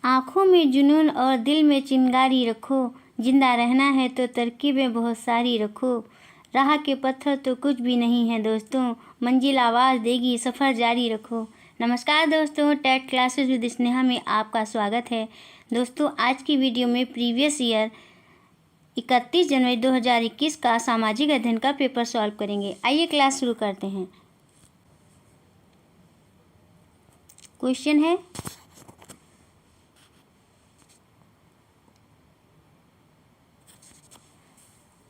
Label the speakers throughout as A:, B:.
A: आँखों में जुनून और दिल में चिंगारी रखो, जिंदा रहना है तो तरकीबें बहुत सारी रखो। राह के पत्थर तो कुछ भी नहीं है दोस्तों, मंजिल आवाज़ देगी सफ़र जारी रखो। नमस्कार दोस्तों, टेट क्लासेस विद स्नेहा में आपका स्वागत है। दोस्तों, आज की वीडियो में प्रीवियस ईयर 31 जनवरी 2021 का सामाजिक अध्ययन का पेपर सॉल्व करेंगे। आइए क्लास शुरू करते हैं। क्वेश्चन है,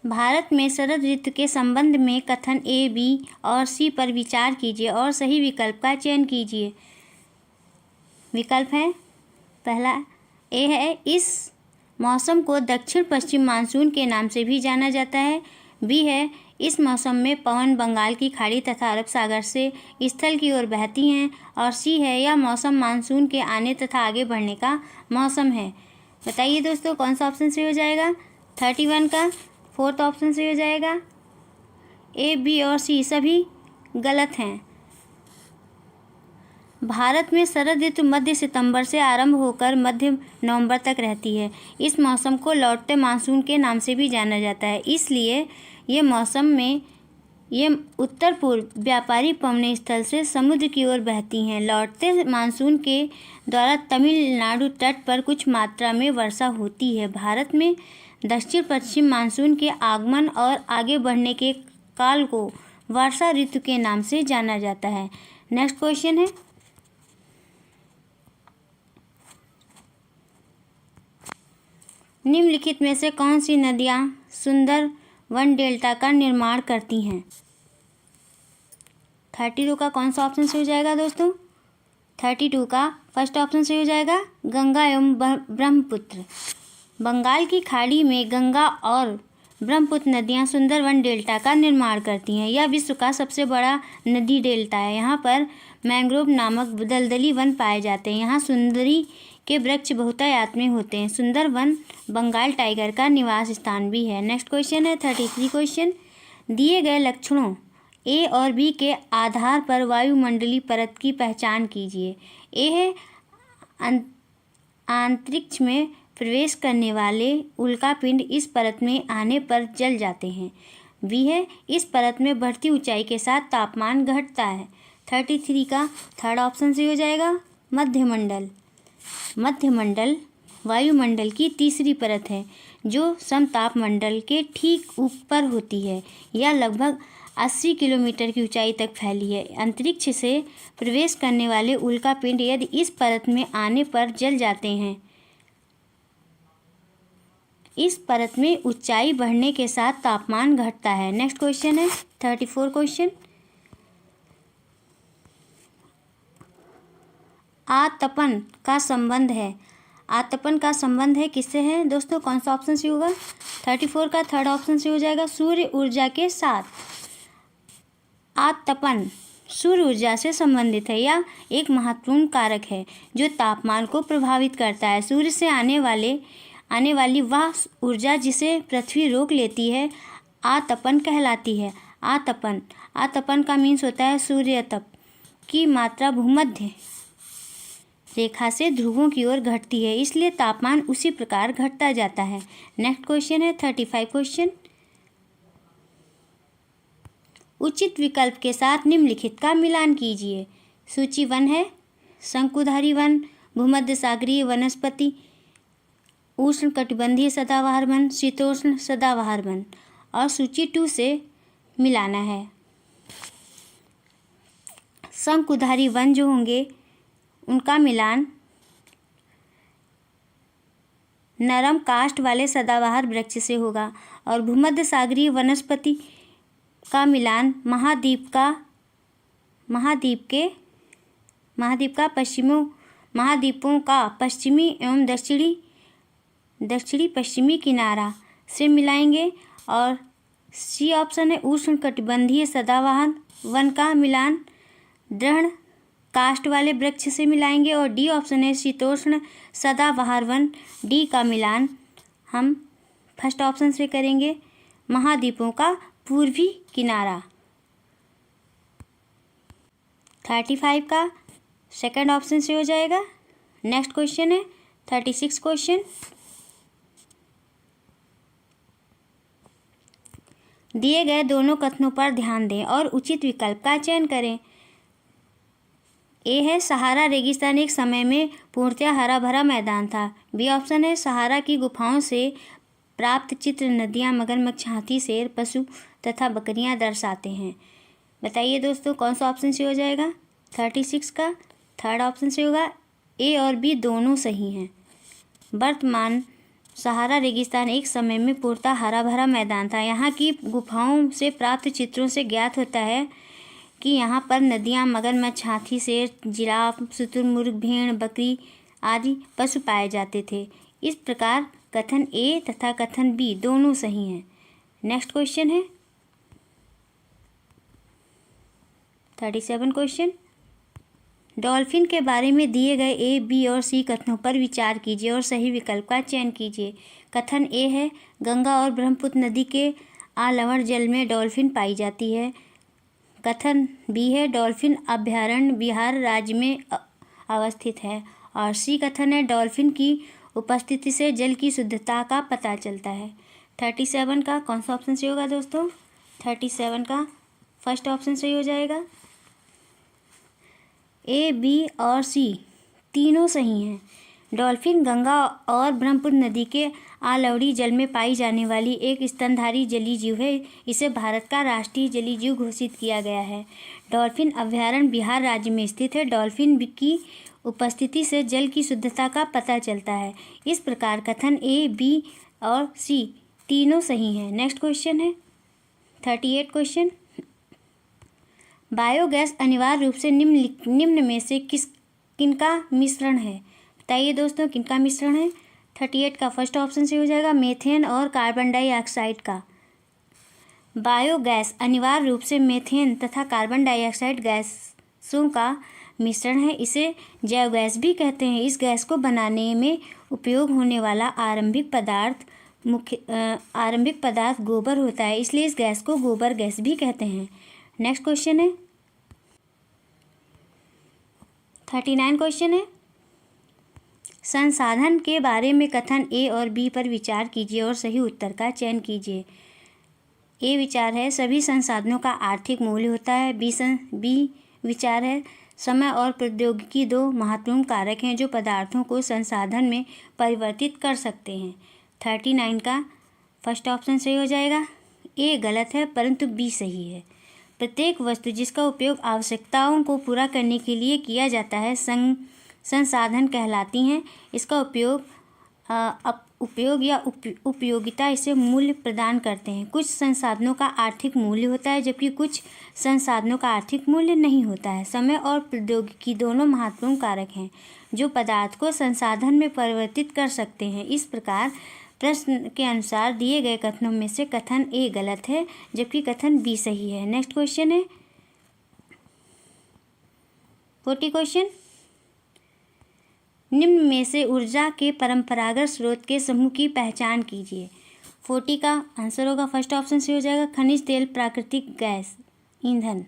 A: भारत में शरद ऋतु के संबंध में कथन ए, बी और सी पर विचार कीजिए और सही विकल्प का चयन कीजिए। विकल्प है, पहला ए है, इस मौसम को दक्षिण पश्चिम मानसून के नाम से भी जाना जाता है। बी है, इस मौसम में पवन बंगाल की खाड़ी तथा अरब सागर से स्थल की ओर बहती हैं। और सी है, यह मौसम मानसून के आने तथा आगे बढ़ने का मौसम है। बताइए दोस्तों, कौन सा ऑप्शन सही हो जाएगा? 31 का फोर्थ ऑप्शन सही हो जाएगा। ए, बी और सी सभी गलत हैं। भारत में शरद ऋतु मध्य सितंबर से आरंभ होकर मध्य नवंबर तक रहती है। इस मौसम को लौटते मानसून के नाम से भी जाना जाता है। इसलिए ये मौसम में ये उत्तर पूर्व व्यापारी पवनी स्थल से समुद्र की ओर बहती हैं। लौटते मानसून के द्वारा तमिलनाडु तट पर कुछ मात्रा में वर्षा होती है। भारत में दक्षिण पश्चिम मानसून के आगमन और आगे बढ़ने के काल को वर्षा ऋतु के नाम से जाना जाता है। नेक्स्ट क्वेश्चन है, निम्नलिखित में से कौन सी नदियाँ सुंदरवन डेल्टा का निर्माण करती हैं? 32 का कौन सा ऑप्शन सही हो जाएगा दोस्तों? 32 का फर्स्ट ऑप्शन सही हो जाएगा, गंगा एवं ब्रह्मपुत्र। बंगाल की खाड़ी में गंगा और ब्रह्मपुत्र नदियां सुंदरवन डेल्टा का निर्माण करती हैं। यह विश्व का सबसे बड़ा नदी डेल्टा है। यहाँ पर मैंग्रोव नामक दलदली वन पाए जाते हैं। यहाँ सुंदरी के वृक्ष बहुतायत में होते हैं। सुंदरवन बंगाल टाइगर का निवास स्थान भी है। नेक्स्ट क्वेश्चन है 33 क्वेश्चन, दिए गए लक्षणों ए और बी के आधार पर वायुमंडलीय परत की पहचान कीजिए। ए है, अंतरिक्ष में प्रवेश करने वाले उल्कापिंड इस परत में आने पर जल जाते हैं। बी है, इस परत में बढ़ती ऊंचाई के साथ तापमान घटता है। 33 का थर्ड ऑप्शन से हो जाएगा, मध्यमंडल। मध्यमंडल वायुमंडल की तीसरी परत है जो समतापमंडल के ठीक ऊपर होती है। यह लगभग 80 किलोमीटर की ऊंचाई तक फैली है। अंतरिक्ष से प्रवेश करने वाले उल्कापिंड यदि इस परत में आने पर जल जाते हैं। इस परत में ऊंचाई बढ़ने के साथ तापमान घटता है। नेक्स्ट क्वेश्चन है 34 क्वेश्चन, आतपन का संबंध है। आतपन का संबंध है किससे है दोस्तों? कौन सा ऑप्शन से होगा? 34 का थर्ड ऑप्शन से हो जाएगा, सूर्य ऊर्जा के साथ। आतपन सूर्य ऊर्जा से संबंधित है। यह एक महत्वपूर्ण कारक है जो तापमान को प्रभावित करता है। सूर्य से आने वाली वह ऊर्जा जिसे पृथ्वी रोक लेती है आतपन कहलाती है। आतपन का मीन्स होता है सूर्य तप की मात्रा भूमध्य रेखा से ध्रुवों की ओर घटती है, इसलिए तापमान उसी प्रकार घटता जाता है। नेक्स्ट क्वेश्चन है 35 क्वेश्चन, उचित विकल्प के साथ निम्नलिखित का मिलान कीजिए। सूची 1 है, शंकुधारी वन, भूमध्य सागरीय वनस्पति, उष्ण कटिबंधीय सदाबहार वन, शीतोष्ण सदाबहार वन। और सूची 2 से मिलाना है। शंकुधारी वन जो होंगे उनका मिलान नरम काष्ठ वाले सदाबहार वृक्ष से होगा। और भूमध्य सागरीय वनस्पति का मिलान महाद्वीपों का पश्चिमी एवं दक्षिणी पश्चिमी किनारा से मिलाएंगे। और सी ऑप्शन है, उष्ण कटिबंधीय सदाबहार वन का मिलान दृढ़ काष्ठ वाले वृक्ष से मिलाएंगे। और डी ऑप्शन है, शीतोष्ण सदाबहार वन, डी का मिलान हम फर्स्ट ऑप्शन से करेंगे, महाद्वीपों का पूर्वी किनारा। 35 का सेकंड ऑप्शन से हो जाएगा। नेक्स्ट क्वेश्चन है 36 क्वेश्चन, दिए गए दोनों कथनों पर ध्यान दें और उचित विकल्प का चयन करें। ए है सहारा रेगिस्तान एक समय में पूर्णतः हरा भरा मैदान था। बी ऑप्शन है सहारा की गुफाओं से प्राप्त चित्र नदियाँ, मगरमच्छ, हाथी, शेर, पशु तथा बकरियाँ दर्शाते हैं। बताइए दोस्तों कौन सा ऑप्शन से हो जाएगा? 36 का थर्ड ऑप्शन से होगा। ए और बी दोनों सही हैं। वर्तमान सहारा रेगिस्तान एक समय में पूर्णतः हरा भरा मैदान था। यहाँ की गुफाओं से प्राप्त चित्रों से ज्ञात होता है कि यहाँ पर नदियाँ, मगरमच्छ, हाथी, शेर, जिराफ, शुतुरमुर्ग, भेड़, बकरी आदि पशु पाए जाते थे। इस प्रकार कथन ए तथा कथन बी दोनों सही हैं। नेक्स्ट क्वेश्चन है 37 क्वेश्चन, डॉल्फिन के बारे में दिए गए ए, बी और सी कथनों पर विचार कीजिए और सही विकल्प का चयन कीजिए। कथन ए है गंगा और ब्रह्मपुत्र नदी के आलवण जल में डॉल्फिन पाई जाती है। कथन बी है डॉल्फिन अभयारण्य बिहार राज्य में अवस्थित है। और सी कथन है डॉल्फिन की उपस्थिति से जल की शुद्धता का पता चलता है। 37 का कौन सा ऑप्शन सही होगा दोस्तों? 37 का फर्स्ट ऑप्शन सही हो जाएगा। ए, बी और सी तीनों सही हैं। डॉल्फिन गंगा और ब्रह्मपुत्र नदी के आलवड़ी जल में पाई जाने वाली एक स्तनधारी जलीय जीव है। इसे भारत का राष्ट्रीय जलीय जीव घोषित किया गया है। डॉल्फिन अभयारण्य बिहार राज्य में स्थित है। डॉल्फिन की उपस्थिति से जल की शुद्धता का पता चलता है। इस प्रकार कथन ए, बी और सी तीनों सही हैं। नेक्स्ट क्वेश्चन है 38 क्वेश्चन, बायोगैस अनिवार्य रूप से निम्न में से किनका मिश्रण है? बताइए दोस्तों किनका मिश्रण है? 38 का फर्स्ट ऑप्शन से हो जाएगा मीथेन और कार्बन डाइऑक्साइड का। बायोगैस अनिवार्य रूप से मीथेन तथा कार्बन डाइऑक्साइड गैसों का मिश्रण है। इसे जैव गैस भी कहते हैं। इस गैस को बनाने में उपयोग होने वाला आरंभिक पदार्थ गोबर होता है, इसलिए इस गैस को गोबर गैस भी कहते हैं। नेक्स्ट क्वेश्चन है 39 क्वेश्चन है, संसाधन के बारे में कथन ए और बी पर विचार कीजिए और सही उत्तर का चयन कीजिए। ए विचार है सभी संसाधनों का आर्थिक मूल्य होता है। बी विचार है समय और प्रौद्योगिकी दो महत्वपूर्ण कारक हैं जो पदार्थों को संसाधन में परिवर्तित कर सकते हैं। 39 का फर्स्ट ऑप्शन सही हो जाएगा। ए गलत है परंतु बी सही है। प्रत्येक वस्तु जिसका उपयोग आवश्यकताओं को पूरा करने के लिए किया जाता है संसाधन कहलाती हैं। इसका उपयोग या उपयोगिता इसे मूल्य प्रदान करते हैं। कुछ संसाधनों का आर्थिक मूल्य होता है जबकि कुछ संसाधनों का आर्थिक मूल्य नहीं होता है। समय और प्रौद्योगिकी दोनों महत्वपूर्ण कारक हैं जो पदार्थ को संसाधन में परिवर्तित कर सकते हैं। इस प्रकार प्रश्न के अनुसार दिए गए कथनों में से कथन ए गलत है जबकि कथन बी सही है। नेक्स्ट क्वेश्चन है 40 क्वेश्चन, निम्न में से ऊर्जा के परंपरागत स्रोत के समूह की पहचान कीजिए। 40 का आंसर होगा फर्स्ट ऑप्शन से हो जाएगा खनिज तेल, प्राकृतिक गैस, ईंधन।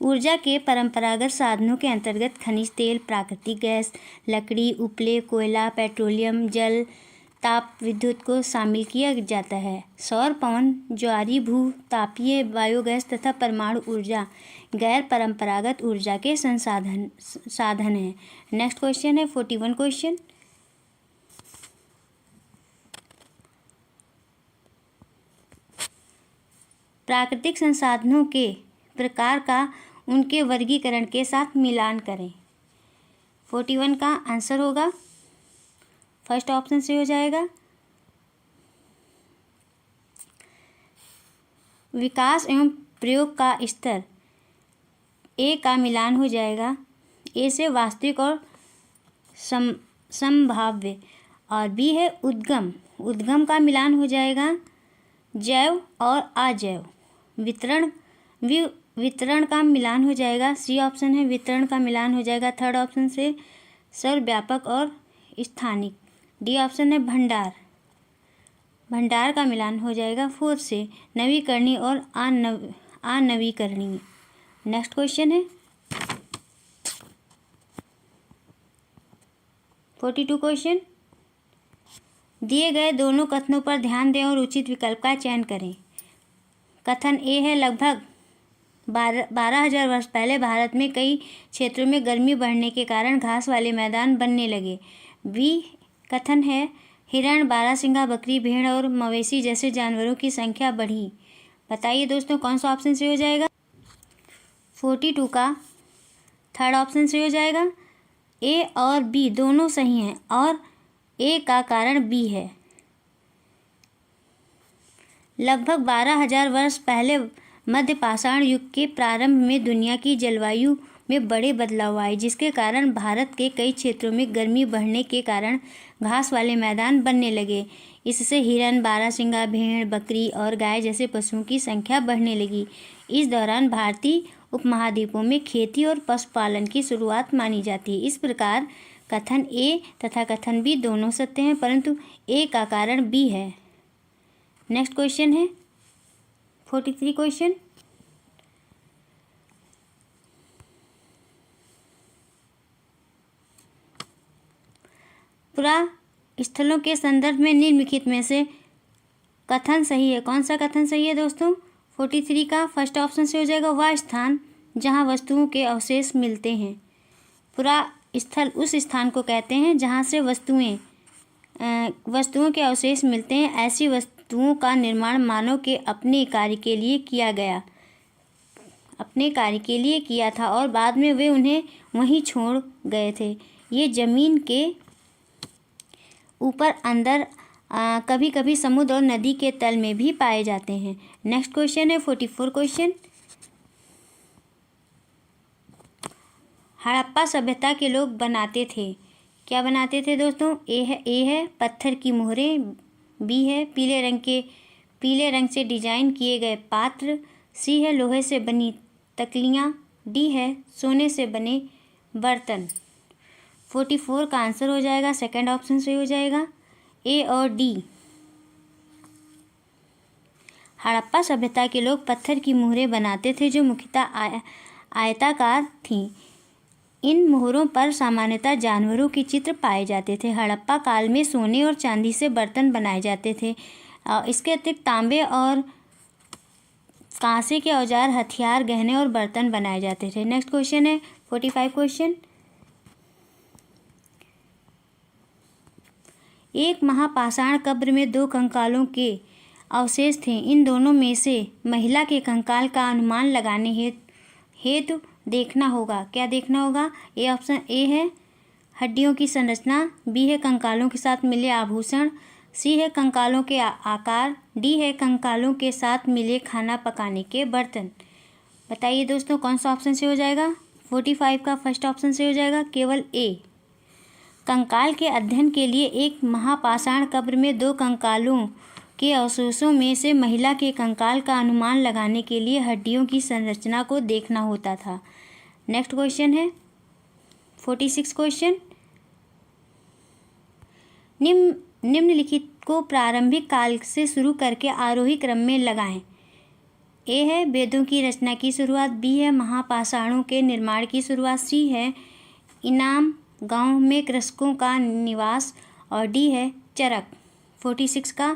A: ऊर्जा के परंपरागत साधनों के अंतर्गत खनिज तेल, प्राकृतिक गैस, लकड़ी, उपले, कोयला, पेट्रोलियम, जल, ताप विद्युत को शामिल किया जाता है। सौर, पवन, ज्वारी, भू तापीय, बायोगैस तथा परमाणु ऊर्जा गैर परंपरागत ऊर्जा के साधन हैं। नेक्स्ट क्वेश्चन है 41 क्वेश्चन, प्राकृतिक संसाधनों के प्रकार का उनके वर्गीकरण के साथ मिलान करें। 41 का आंसर होगा फर्स्ट ऑप्शन से हो जाएगा विकास एवं प्रयोग का स्तर। ए का मिलान हो जाएगा ए से वास्तविक और संभाव्य, और बी है उद्गम। उद्गम का मिलान हो जाएगा जैव और अजैव। वितरण का मिलान हो जाएगा सी ऑप्शन है वितरण का मिलान हो जाएगा थर्ड ऑप्शन से सर्वव्यापक और स्थानिक। डी ऑप्शन है भंडार का मिलान हो जाएगा फोर्थ से नवीकरणीय और अनवीकरणीय। नेक्स्ट क्वेश्चन है 42 क्वेश्चन, दिए गए दोनों कथनों पर ध्यान दें और उचित विकल्प का चयन करें। कथन ए है, लगभग 12,000 वर्ष पहले भारत में कई क्षेत्रों में गर्मी बढ़ने के कारण घास वाले मैदान बनने लगे। बी कथन है, हिरण, बारहसिंगा, बकरी, भेड़ और मवेशी जैसे जानवरों की संख्या बढ़ी। बताइए दोस्तों कौन सा ऑप्शन सही हो जाएगा। 42 का थर्ड ऑप्शन सही हो जाएगा। ए और बी दोनों सही हैं और ए का कारण बी है। लगभग 12,000 वर्ष पहले मध्य पाषाण युग के प्रारंभ में दुनिया की जलवायु में बड़े बदलाव आए, जिसके कारण भारत के कई क्षेत्रों में गर्मी बढ़ने के कारण घास वाले मैदान बनने लगे। इससे हिरन, बारहसिंगा, भेड़, बकरी और गाय जैसे पशुओं की संख्या बढ़ने लगी। इस दौरान भारतीय उपमहाद्वीपों में खेती और पशुपालन की शुरुआत मानी जाती है। इस प्रकार कथन ए तथा कथन बी दोनों सत्य हैं, परंतु ए का कारण बी है। नेक्स्ट क्वेश्चन है 43 क्वेश्चन, पुरा स्थलों के संदर्भ में निम्नलिखित में से कथन सही है। कौन सा कथन सही है दोस्तों। 43 का फर्स्ट ऑप्शन से हो जाएगा, वह स्थान जहां वस्तुओं के अवशेष मिलते हैं। पुरा स्थल उस स्थान को कहते हैं जहां से वस्तुओं के अवशेष मिलते हैं। ऐसी वस्तुओं का निर्माण मानव के अपने कार्य के लिए किया था और बाद में वे उन्हें वहीं छोड़ गए थे। ये जमीन के ऊपर, अंदर, कभी कभी समुद्र और नदी के तल में भी पाए जाते हैं। नेक्स्ट क्वेश्चन है 44 क्वेश्चन, हड़प्पा सभ्यता के लोग बनाते थे। क्या बनाते थे दोस्तों। ए है पत्थर की मोहरें, बी है पीले रंग से डिजाइन किए गए पात्र, सी है लोहे से बनी तकलियाँ, डी है सोने से बने बर्तन। 44 का आंसर हो जाएगा सेकंड ऑप्शन से हो जाएगा, ए और डी। हड़प्पा सभ्यता के लोग पत्थर की मोहरें बनाते थे जो मुख्यतः आयताकार थीं। इन मोहरों पर सामान्यतः जानवरों के चित्र पाए जाते थे। हड़प्पा काल में सोने और चांदी से बर्तन बनाए जाते थे। इसके अतिरिक्त तांबे और कांसे के औजार, हथियार, गहने और बर्तन बनाए जाते थे। नेक्स्ट क्वेश्चन है 45 क्वेश्चन, एक महापाषाण कब्र में 2 कंकालों के अवशेष थे। इन दोनों में से महिला के कंकाल का अनुमान लगाने हेतु देखना होगा। क्या देखना होगा। ए ऑप्शन ए है हड्डियों की संरचना, बी है कंकालों के साथ मिले आभूषण, सी है कंकालों के आकार, डी है कंकालों के साथ मिले खाना पकाने के बर्तन। बताइए दोस्तों कौन सा ऑप्शन से हो जाएगा। 45 का फर्स्ट ऑप्शन से हो जाएगा केवल ए। कंकाल के अध्ययन के लिए एक महापाषाण कब्र में 2 कंकालों के अवशेषों में से महिला के कंकाल का अनुमान लगाने के लिए हड्डियों की संरचना को देखना होता था। नेक्स्ट क्वेश्चन है 46 क्वेश्चन, निम्नलिखित को प्रारंभिक काल से शुरू करके आरोही क्रम में लगाएं। ए है वेदों की रचना की शुरुआत, बी है महापाषाणों के निर्माण की शुरुआत, सी है इनाम गांव में कृषकों का निवास और डी है चरक। 46 का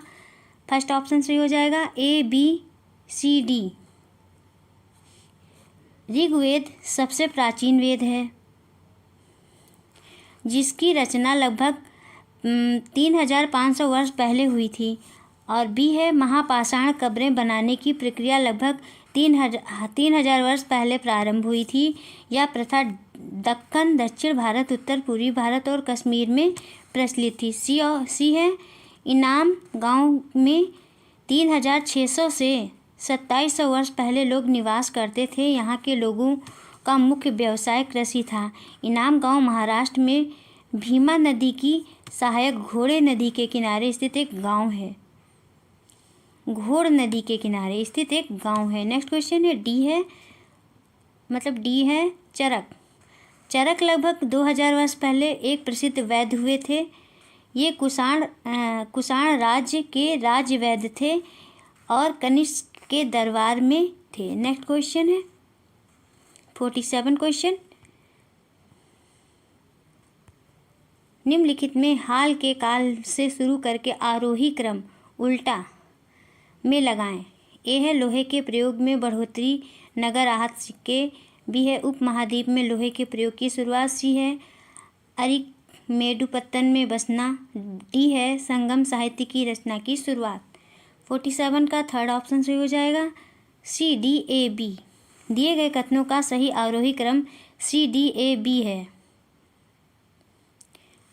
A: फर्स्ट ऑप्शन सही हो जाएगा, A B C D. Rigveda सबसे प्राचीन वेद है जिसकी रचना लगभग 3,500 वर्ष पहले हुई थी, और बी है महापाषाण कब्रें बनाने की प्रक्रिया लगभग 3,000 वर्ष पहले प्रारंभ हुई थी। यह प्रथा दक्कन, दक्षिण भारत, उत्तर पूर्वी भारत और कश्मीर में प्रचलित थी। सी है इनाम गांव में 3,600 से 2,700 वर्ष पहले लोग निवास करते थे। यहाँ के लोगों का मुख्य व्यवसाय कृषि था। इनाम गांव महाराष्ट्र में भीमा नदी की सहायक घोड़े नदी के किनारे स्थित एक गांव है। घोड़ नदी के किनारे स्थित एक गांव है। नेक्स्ट क्वेश्चन है डी है चरक। चरक लगभग 2,000 वर्ष पहले एक प्रसिद्ध वैद्य हुए थे। ये कुषाण राज्य के राज्य वैद्य थे और कनिष्क के दरबार में थे। नेक्स्ट क्वेश्चन है 47 क्वेश्चन, निम्नलिखित में हाल के काल से शुरू करके आरोही क्रम उल्टा में लगाएं। ए है लोहे के प्रयोग में बढ़ोतरी, नगर आहत सिक्के। बी है उपमहाद्वीप में लोहे के प्रयोग की शुरुआत। सी है अरिकमेडुपत्तन में बसना। डी है संगम साहित्य की रचना की शुरुआत। 47 का थर्ड ऑप्शन सही हो जाएगा, सी डी ए बी। दिए गए कथनों का सही आरोही क्रम सी डी ए बी है,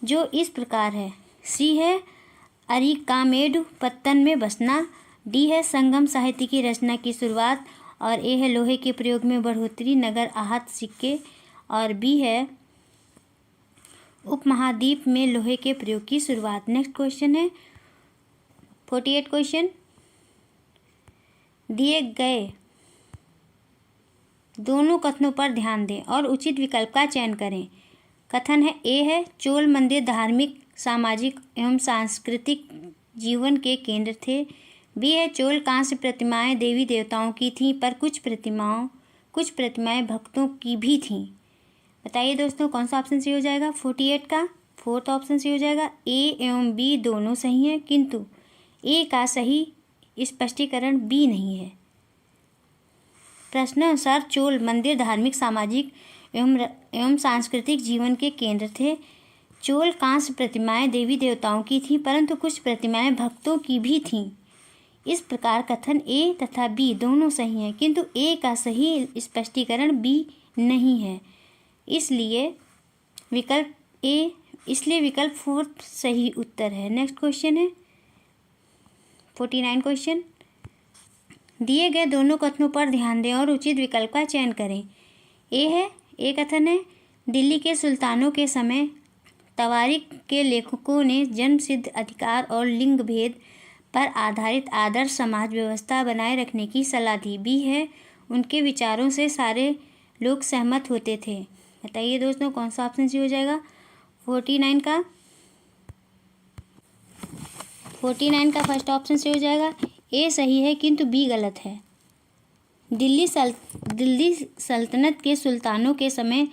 A: जो इस प्रकार है। सी है अरिकामेडुपत्तन में बसना। डी है संगम साहित्य की रचना की शुरुआत। और ए है लोहे के प्रयोग में बढ़ोतरी, नगर आहत सिक्के। और बी है उपमहाद्वीप में लोहे के प्रयोग की शुरुआत। नेक्स्ट क्वेश्चन है 48 क्वेश्चन। दिए गए दोनों कथनों पर ध्यान दें और उचित विकल्प का चयन करें। कथन है ए है चोल मंदिर धार्मिक, सामाजिक एवं सांस्कृतिक जीवन के केंद्र थे। बी है चोल कांस्य प्रतिमाएं देवी देवताओं की थीं, पर कुछ प्रतिमाएं भक्तों की भी थीं। बताइए दोस्तों कौन सा ऑप्शन सही हो जाएगा। 48 का फोर्थ ऑप्शन सही हो जाएगा। ए एवं बी दोनों सही हैं, किंतु ए का सही स्पष्टीकरण बी नहीं है। प्रश्नानुसार चोल मंदिर धार्मिक, सामाजिक एवं सांस्कृतिक जीवन के केंद्र थे। चोल कांस्य प्रतिमाएं देवी देवताओं की थीं, परंतु कुछ प्रतिमाएं भक्तों की भी थीं। इस प्रकार कथन ए तथा बी दोनों सही हैं, किंतु ए का सही स्पष्टीकरण बी नहीं है। इसलिए विकल्प फोर्थ सही उत्तर है। नेक्स्ट क्वेश्चन है 49 क्वेश्चन। दिए गए दोनों कथनों पर ध्यान दें और उचित विकल्प का चयन करें। ए कथन है दिल्ली के सुल्तानों के समय तवारीख के लेखकों ने जन्म सिद्ध अधिकार और लिंग भेद पर आधारित आदर्श समाज व्यवस्था बनाए रखने की सलाह दी। बी है उनके विचारों से सारे लोग सहमत होते थे। बताइए दोस्तों कौन सा ऑप्शन सही हो जाएगा। 49 का फर्स्ट ऑप्शन सही हो जाएगा। ए सही है किंतु बी गलत है। दिल्ली सल्तनत के सुल्तानों के समय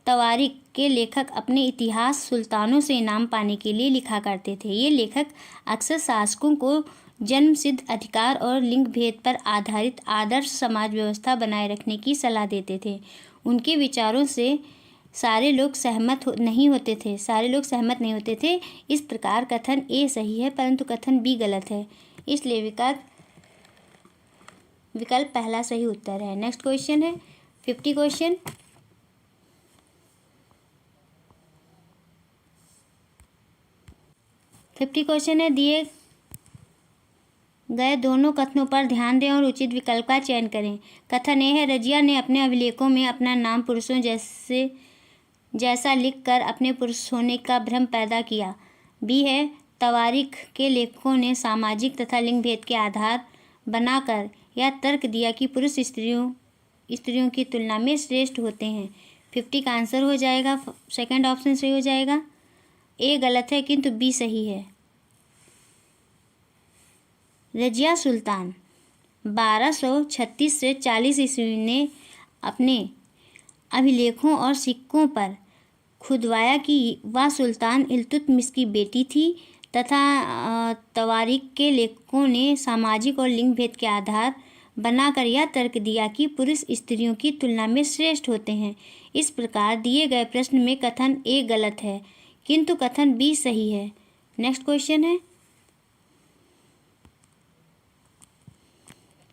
A: तवारीख के लेखक अपने इतिहास सुल्तानों से इनाम पाने के लिए लिखा करते थे। ये लेखक अक्सर शासकों को जन्म सिद्ध अधिकार और लिंग भेद पर आधारित आदर्श समाज व्यवस्था बनाए रखने की सलाह देते थे। उनके विचारों से सारे लोग सहमत नहीं होते थे। इस प्रकार कथन ए सही है, परंतु कथन बी गलत है। इसलिए विकल्प पहला सही उत्तर है। नेक्स्ट क्वेश्चन है 50 क्वेश्चन। है दिए गए दोनों कथनों पर ध्यान दें और उचित विकल्प का चयन करें। कथन ए है रजिया ने अपने अभिलेखों में अपना नाम पुरुषों जैसा लिखकर अपने पुरुष होने का भ्रम पैदा किया। बी है तवारीख के लेखकों ने सामाजिक तथा लिंग भेद के आधार बनाकर यह तर्क दिया कि पुरुष स्त्रियों की तुलना में श्रेष्ठ होते हैं। 50 का आंसर हो जाएगा, सेकंड ऑप्शन सही हो जाएगा। ए गलत है किंतु बी सही है। रजिया सुल्तान 1236 से 40 ईस्वी ने अपने अभिलेखों और सिक्कों पर खुदवाया कि वह सुल्तान इल्तुतमिश की बेटी थी तथा तवारीख के लेखकों ने सामाजिक और लिंग भेद के आधार बनाकर यह तर्क दिया कि पुरुष स्त्रियों की तुलना में श्रेष्ठ होते हैं। इस प्रकार दिए गए प्रश्न में कथन ए गलत है किंतु कथन बी सही है। नेक्स्ट क्वेश्चन है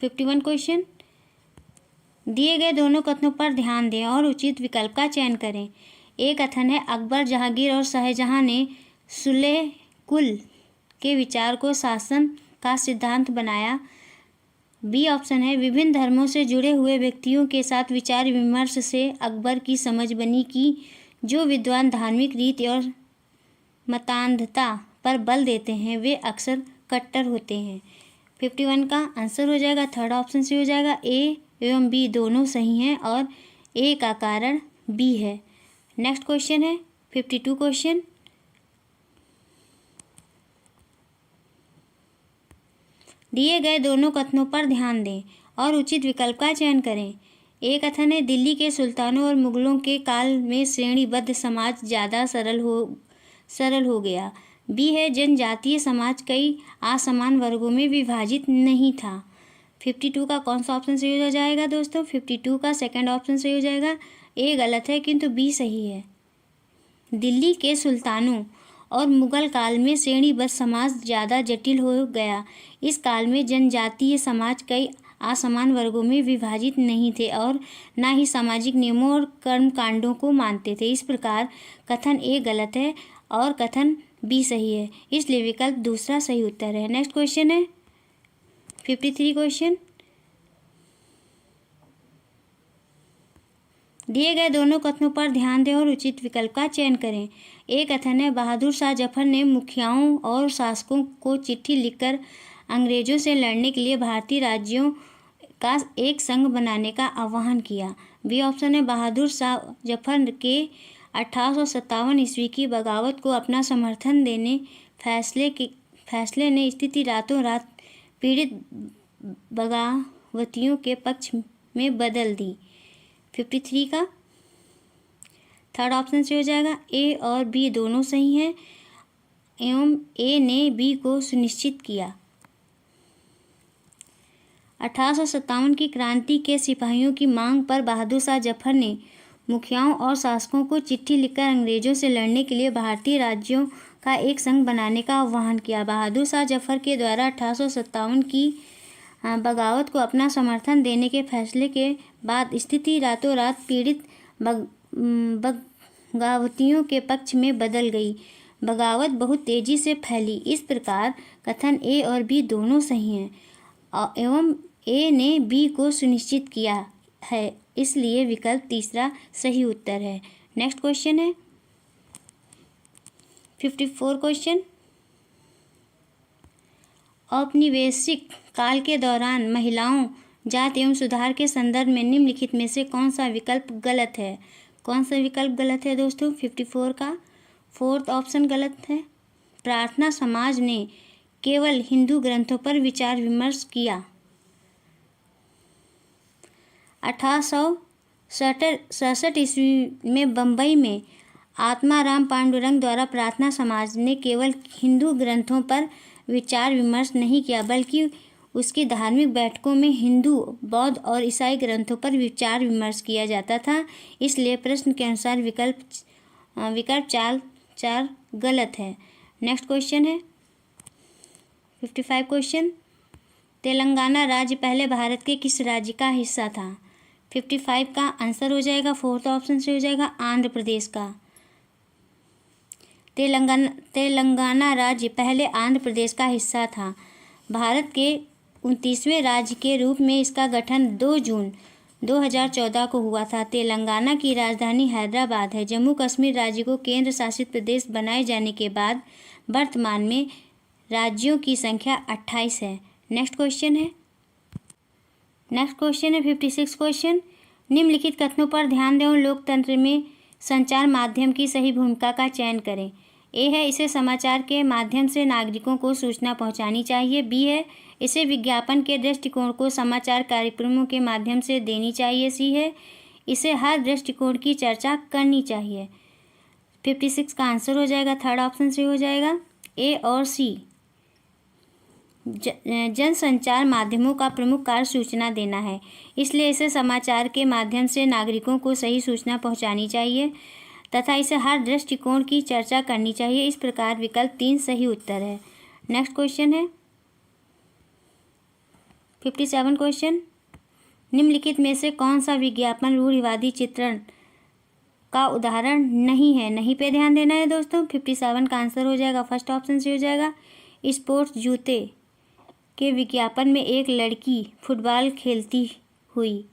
A: 51 क्वेश्चन। दिए गए दोनों कथनों पर ध्यान दें और उचित विकल्प का चयन करें। एक कथन है अकबर, जहांगीर और शाहजहां ने सुलह कुल के विचार को शासन का सिद्धांत बनाया। बी ऑप्शन है विभिन्न धर्मों से जुड़े हुए व्यक्तियों के साथ विचार विमर्श से अकबर की समझ बनी कि जो विद्वान धार्मिक रीति और मतान्धता पर बल देते हैं वे अक्सर कट्टर होते हैं। 51 का आंसर हो जाएगा, थर्ड ऑप्शन से हो जाएगा। ए एवं बी दोनों सही हैं और ए का कारण बी है। नेक्स्ट क्वेश्चन है 52 क्वेश्चन। दिए गए दोनों कथनों पर ध्यान दें और उचित विकल्प का चयन करें। एक कथन है दिल्ली के सुल्तानों और मुगलों के काल में श्रेणीबद्ध समाज ज़्यादा सरल हो सरल हो गया। बी है जनजातीय समाज कई असमान वर्गों में विभाजित नहीं था। 52 का कौन सा ऑप्शन सही हो जाएगा दोस्तों? 52 का सेकंड ऑप्शन सही हो जाएगा। ए गलत है किंतु बी सही है। दिल्ली के सुल्तानों और मुगल काल में श्रेणीबद्ध समाज ज़्यादा जटिल हो गया। इस काल में जनजातीय समाज कई असमान वर्गों में विभाजित नहीं थे और न ही सामाजिक नियमों और कर्मकांडों को मानते थे। इस प्रकार कथन ए गलत है और कथन बी सही है, इसलिए विकल्प दूसरा सही उत्तर है। नेक्स्ट क्वेश्चन है 53 क्वेश्चन। दिए गए दोनों कथनों पर ध्यान दें और उचित विकल्प का चयन करें। एक कथन है बहादुर शाह जफर ने मुखियाओं और शासकों को चिट्ठी लिखकर अंग्रेजों से लड़ने के लिए भारतीय राज्यों का एक संघ बनाने का आह्वान किया। बी ऑप्शन है बहादुर शाह जफर के 1857 ईस्वी की बगावत को अपना समर्थन देने फैसले ने स्थिति रातों रात पीड़ित बगावतियों के पक्ष में बदल दी। 53 का थर्ड ऑप्शन से हो जाएगा। ए और बी दोनों सही हैं एवं ए ने बी को सुनिश्चित किया। 1857 की क्रांति के सिपाहियों की मांग पर बहादुर शाह जफर ने मुखियाओं और शासकों को चिट्ठी लिखकर अंग्रेजों से लड़ने के लिए भारतीय राज्यों का एक संघ बनाने का आह्वान किया। बहादुर शाह जफर के द्वारा 1857 की बगावत को अपना समर्थन देने के फैसले के बाद स्थिति रातों रात पीड़ित बगावतियों के पक्ष में बदल गई। बगावत बहुत तेजी से फैली। इस प्रकार कथन ए और बी दोनों सही हैं एवं ए ने बी को सुनिश्चित किया है, इसलिए विकल्प तीसरा सही उत्तर है। नेक्स्ट क्वेश्चन है 54 क्वेश्चन। औपनिवेशिक काल के दौरान महिलाओं जाति एवं सुधार के संदर्भ में निम्नलिखित में से कौन सा विकल्प गलत है? कौन सा विकल्प गलत है दोस्तों? 54 का फोर्थ ऑप्शन गलत है। प्रार्थना समाज ने केवल हिंदू ग्रंथों पर विचार विमर्श किया। 1867 ईस्वी में बम्बई में आत्माराम पांडुरंग द्वारा प्रार्थना समाज ने केवल हिंदू ग्रंथों पर विचार विमर्श नहीं किया, बल्कि उसकी धार्मिक बैठकों में हिंदू, बौद्ध और ईसाई ग्रंथों पर विचार विमर्श किया जाता था। इसलिए प्रश्न के अनुसार विकल्प 4 गलत है। नेक्स्ट क्वेश्चन है 55 क्वेश्चन। तेलंगाना राज्य पहले भारत के किस राज्य का हिस्सा था? 55 का आंसर हो जाएगा फोर्थ ऑप्शन से हो जाएगा आंध्र प्रदेश का। तेलंगाना राज्य पहले आंध्र प्रदेश का हिस्सा था। भारत के 29वें राज्य के रूप में इसका गठन 2 जून 2014 को हुआ था। तेलंगाना की राजधानी हैदराबाद है। जम्मू कश्मीर राज्य को केंद्र शासित प्रदेश बनाए जाने के बाद वर्तमान में राज्यों की संख्या 28 है। नेक्स्ट क्वेश्चन है 56 क्वेश्चन। निम्नलिखित कथनों पर ध्यान दें और लोकतंत्र में संचार माध्यम की सही भूमिका का चयन करें। ए है इसे समाचार के माध्यम से नागरिकों को सूचना पहुंचानी चाहिए। बी है इसे विज्ञापन के दृष्टिकोण को समाचार कार्यक्रमों के माध्यम से देनी चाहिए। सी है इसे हर दृष्टिकोण की चर्चा करनी चाहिए। 56 का आंसर हो जाएगा थर्ड ऑप्शन से हो जाएगा ए और सी। जनसंचार माध्यमों का प्रमुख कार्य सूचना देना है, इसलिए इसे समाचार के माध्यम से नागरिकों को सही सूचना पहुंचानी चाहिए तथा इसे हर दृष्टिकोण की चर्चा करनी चाहिए। इस प्रकार विकल्प 3 सही उत्तर है। नेक्स्ट क्वेश्चन है 57 क्वेश्चन। निम्नलिखित में से कौन सा विज्ञापन रूढ़िवादी चित्रण का उदाहरण नहीं है? नहीं पे ध्यान देना है दोस्तों। 57 का आंसर हो जाएगा फर्स्ट ऑप्शन से हो जाएगा स्पोर्ट्स जूते के विज्ञापन में एक लड़की फुटबॉल खेलती हुई।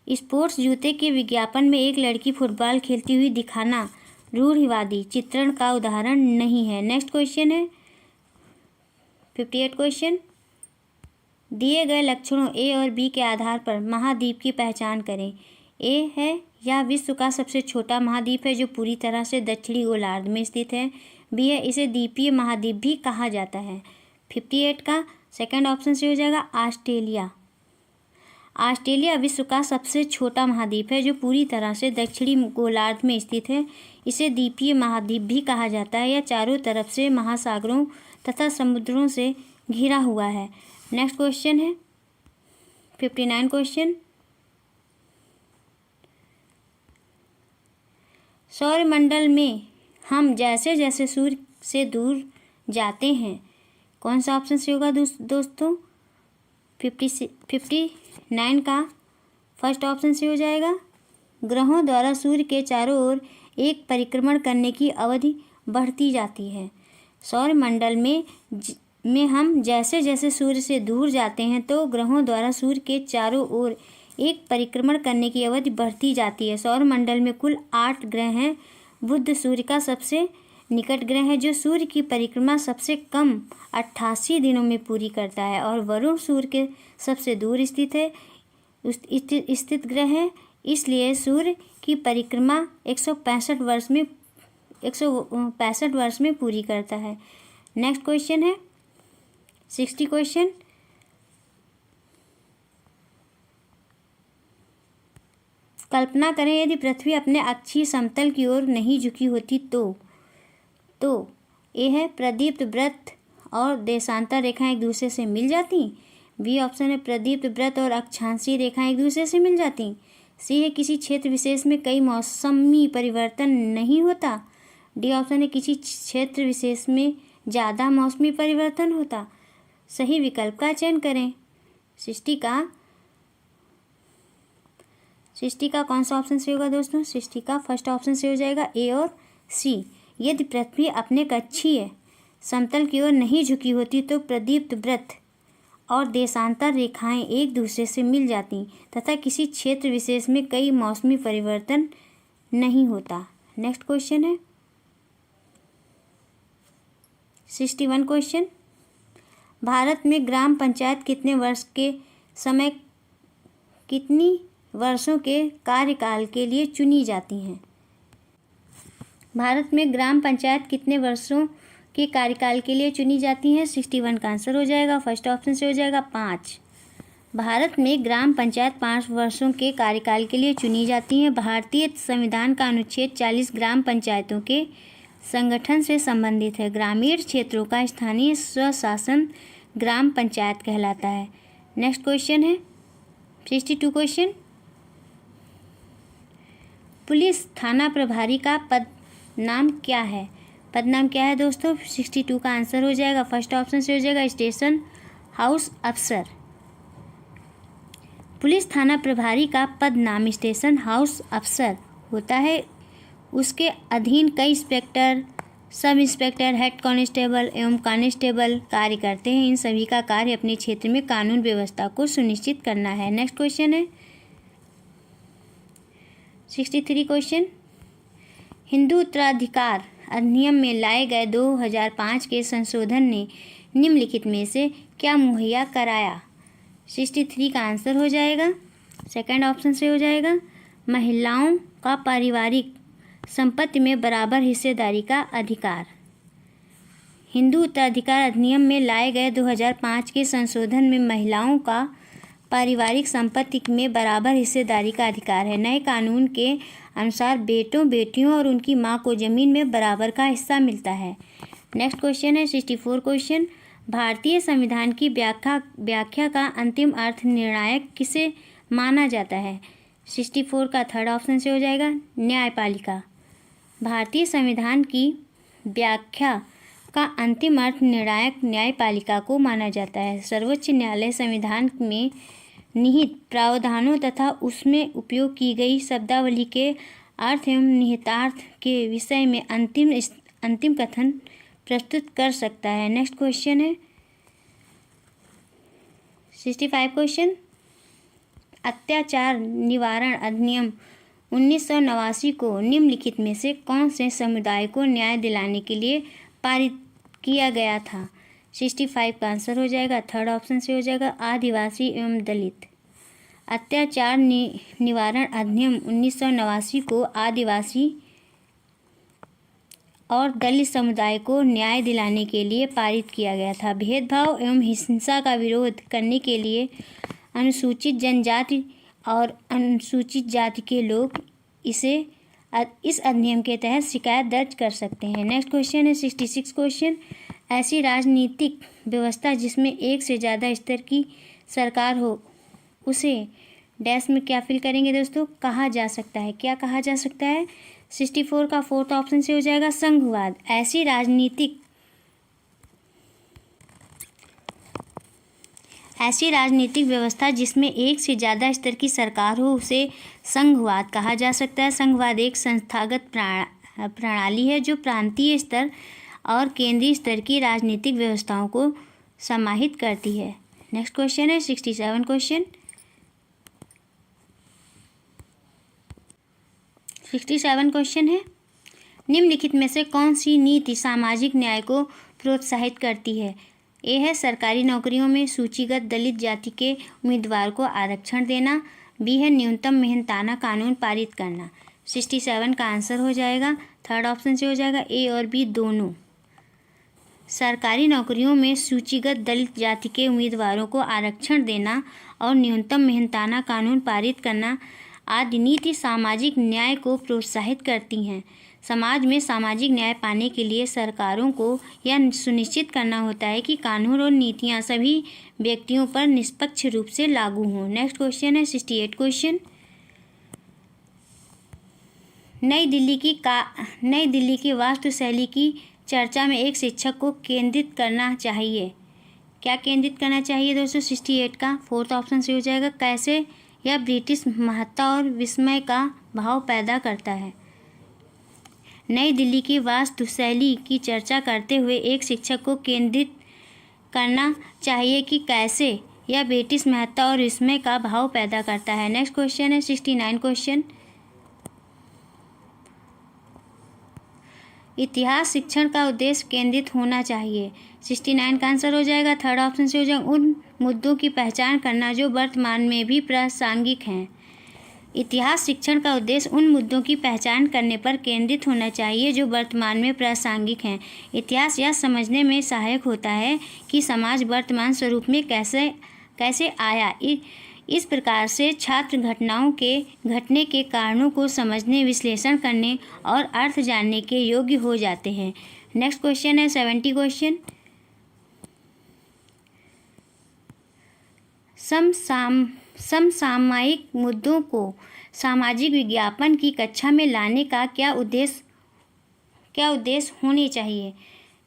A: स्पोर्ट्स जूते के विज्ञापन में एक लड़की फुटबॉल खेलती हुई दिखाना रूढ़िवादी चित्रण का उदाहरण नहीं है। नेक्स्ट क्वेश्चन है 58 क्वेश्चन। दिए गए लक्षणों ए और बी के आधार पर महाद्वीप की पहचान करें। ए है यह विश्व का सबसे छोटा महाद्वीप है जो पूरी तरह से दक्षिणी गोलार्ध में स्थित है। बी है इसे द्वीपीय महाद्वीप भी कहा जाता है। 58 का सेकंड ऑप्शन से हो जाएगा ऑस्ट्रेलिया। ऑस्ट्रेलिया विश्व का सबसे छोटा महाद्वीप है जो पूरी तरह से दक्षिणी गोलार्ध में स्थित है। इसे द्वीपीय महाद्वीप भी कहा जाता है। यह चारों तरफ से महासागरों तथा समुद्रों से घिरा हुआ है। नेक्स्ट क्वेश्चन है 59 क्वेश्चन। सौरमंडल में हम जैसे जैसे सूर्य से दूर जाते हैं, कौन सा ऑप्शन से होगा दोस्तों? 59 का फर्स्ट ऑप्शन से हो जाएगा। ग्रहों द्वारा सूर्य के चारों ओर एक परिक्रमण करने की अवधि बढ़ती जाती है। सौरमंडल में हम जैसे जैसे सूर्य से दूर जाते हैं तो ग्रहों द्वारा सूर्य के चारों ओर एक परिक्रमण करने की अवधि बढ़ती जाती है। सौरमंडल में कुल 8 ग्रह हैं। बुध सूर्य का सबसे निकट ग्रह है जो सूर्य की परिक्रमा सबसे कम 88 दिनों में पूरी करता है, और वरुण सूर्य के सबसे दूर स्थित ग्रह है। इसलिए सूर्य की परिक्रमा 165 वर्ष में पूरी करता है। नेक्स्ट क्वेश्चन है 60 क्वेश्चन। कल्पना करें यदि पृथ्वी अपने अक्षीय समतल की ओर नहीं झुकी होती तो ए है प्रदीप्त वृत्त और देशांतर रेखाएं एक दूसरे से मिल जाती। बी ऑप्शन है प्रदीप्त वृत्त और अक्षांशीय रेखाएं एक दूसरे से मिल जाती। सी है किसी क्षेत्र विशेष में कई मौसमी परिवर्तन नहीं होता। डी ऑप्शन है किसी क्षेत्र विशेष में ज़्यादा मौसमी परिवर्तन होता। सही विकल्प का चयन करें। 60 का कौन सा ऑप्शन से होगा दोस्तों? 60 का फर्स्ट ऑप्शन से हो जाएगा ए और सी। यदि पृथ्वी अपने कक्षीय समतल की ओर नहीं झुकी होती तो प्रदीप्त वृत्त और देशांतर रेखाएं एक दूसरे से मिल जाती तथा किसी क्षेत्र विशेष में कई मौसमी परिवर्तन नहीं होता। नेक्स्ट क्वेश्चन है 61 क्वेश्चन। भारत में ग्राम पंचायत कितनी वर्षों के कार्यकाल के लिए चुनी जाती हैं? भारत में ग्राम पंचायत कितने वर्षों के कार्यकाल के लिए चुनी जाती हैं? 61 का आंसर हो जाएगा फर्स्ट ऑप्शन से हो जाएगा 5। भारत में ग्राम पंचायत 5 वर्षों के कार्यकाल के लिए चुनी जाती हैं। भारतीय संविधान का अनुच्छेद 40 ग्राम पंचायतों के संगठन से संबंधित है। ग्रामीण क्षेत्रों का स्थानीय स्वशासन ग्राम पंचायत कहलाता है। नेक्स्ट क्वेश्चन है 62 क्वेश्चन। पुलिस थाना प्रभारी का पद नाम क्या है? पद नाम क्या है दोस्तों? 62 का आंसर हो जाएगा फर्स्ट ऑप्शन से हो जाएगा स्टेशन हाउस अफसर। पुलिस थाना प्रभारी का पद नाम स्टेशन हाउस अफसर होता है। उसके अधीन कई inspector, sub inspector, head constable एवं कांस्टेबल कार्य करते हैं। इन सभी का कार्य अपने क्षेत्र में कानून व्यवस्था को सुनिश्चित करना है। नेक्स्ट क्वेश्चन है 63 क्वेश्चन। हिंदू उत्तराधिकार अधिनियम में लाए गए 2005 के संशोधन ने निम्नलिखित में से क्या मुहैया कराया? 63 का आंसर हो जाएगा सेकंड ऑप्शन से हो जाएगा महिलाओं का पारिवारिक संपत्ति में बराबर हिस्सेदारी का अधिकार। हिंदू उत्तराधिकार अधिनियम में लाए गए 2005 के संशोधन में महिलाओं का पारिवारिक संपत्ति में बराबर हिस्सेदारी का अधिकार है। नए कानून के अनुसार बेटों, बेटियों और उनकी मां को जमीन में बराबर का हिस्सा मिलता है। नेक्स्ट क्वेश्चन है 64 क्वेश्चन। भारतीय संविधान की व्याख्या का अंतिम अर्थ निर्णायक किसे माना जाता है? 64 का थर्ड ऑप्शन से हो जाएगा न्यायपालिका। भारतीय संविधान की व्याख्या का अंतिम अर्थ निर्णायक न्यायपालिका को माना जाता है। सर्वोच्च न्यायालय संविधान में निहित प्रावधानों तथा उसमें उपयोग की गई शब्दावली के अर्थ एवं निहितार्थ के विषय में अंतिम कथन प्रस्तुत कर सकता है। नेक्स्ट क्वेश्चन है 65 क्वेश्चन। अत्याचार निवारण अधिनियम 1989 को निम्नलिखित में से कौन से समुदाय को न्याय दिलाने के लिए पारित किया गया था? 65 का आंसर हो जाएगा थर्ड ऑप्शन से हो जाएगा आदिवासी एवं दलित। अत्याचार निवारण अधिनियम 1989 को आदिवासी और दलित समुदाय को न्याय दिलाने के लिए पारित किया गया था। भेदभाव एवं हिंसा का विरोध करने के लिए अनुसूचित जनजाति और अनुसूचित जाति के लोग इस अधिनियम के तहत शिकायत दर्ज कर सकते हैं। नेक्स्ट क्वेश्चन है 66 क्वेश्चन। ऐसी राजनीतिक व्यवस्था जिसमें एक से ज़्यादा स्तर की सरकार हो उसे डैश में क्या फिल करेंगे दोस्तों, कहा जा सकता है। क्या कहा जा सकता है? 64 का फोर्थ ऑप्शन से हो जाएगा संघवाद। ऐसी राजनीतिक व्यवस्था जिसमें एक से ज़्यादा स्तर की सरकार हो उसे संघवाद कहा जा सकता है। संघवाद एक संस्थागत प्रणाली है जो प्रांतीय स्तर और केंद्रीय स्तर की राजनीतिक व्यवस्थाओं को समाहित करती है। नेक्स्ट क्वेश्चन है 67 क्वेश्चन। 67 क्वेश्चन है, निम्नलिखित में से कौन सी नीति सामाजिक न्याय को प्रोत्साहित करती है? ए है सरकारी नौकरियों में सूचीगत दलित जाति के उम्मीदवार को आरक्षण देना। बी है न्यूनतम मेहनताना कानून पारित करना। 67 का आंसर हो जाएगा, थर्ड ऑप्शन से हो जाएगा ए और बी दोनों। सरकारी नौकरियों में सूचीगत दलित जाति के उम्मीदवारों को आरक्षण देना और न्यूनतम मेहनताना कानून पारित करना आदि नीति सामाजिक न्याय को प्रोत्साहित करती हैं। समाज में सामाजिक न्याय पाने के लिए सरकारों को यह सुनिश्चित करना होता है कि कानून और नीतियां सभी व्यक्तियों पर निष्पक्ष रूप से लागू हों। नेक्स्ट क्वेश्चन है 68 क्वेश्चन। नई दिल्ली की वास्तुशैली की चर्चा में एक शिक्षक को केंद्रित करना चाहिए। क्या केंद्रित करना चाहिए दोस्तों? 68 का फोर्थ ऑप्शन से हो जाएगा कैसे? यह ब्रिटिश महत्ता और विस्मय का भाव पैदा करता है। नई दिल्ली की वास्तुशैली की चर्चा करते हुए एक शिक्षक को केंद्रित करना चाहिए कि कैसे यह ब्रिटिश महत्ता और विस्मय का भाव पैदा करता है। नेक्स्ट क्वेश्चन है 69 क्वेश्चन। इतिहास शिक्षण का उद्देश्य केंद्रित होना चाहिए। 69 का आंसर हो जाएगा, थर्ड ऑप्शन से हो जाएगा उन मुद्दों की पहचान करना जो वर्तमान में भी प्रासंगिक हैं। इतिहास शिक्षण का उद्देश्य उन मुद्दों की पहचान करने पर केंद्रित होना चाहिए जो वर्तमान में प्रासंगिक हैं। इतिहास यह समझने में सहायक होता है कि समाज वर्तमान स्वरूप में कैसे आया। इस प्रकार से छात्र घटनाओं के घटने के कारणों को समझने, विश्लेषण करने और अर्थ जानने के योग्य हो जाते हैं। नेक्स्ट क्वेश्चन है 70 क्वेश्चन। समसामयिक मुद्दों को सामाजिक विज्ञापन की कक्षा में लाने का क्या उद्देश्य होने चाहिए?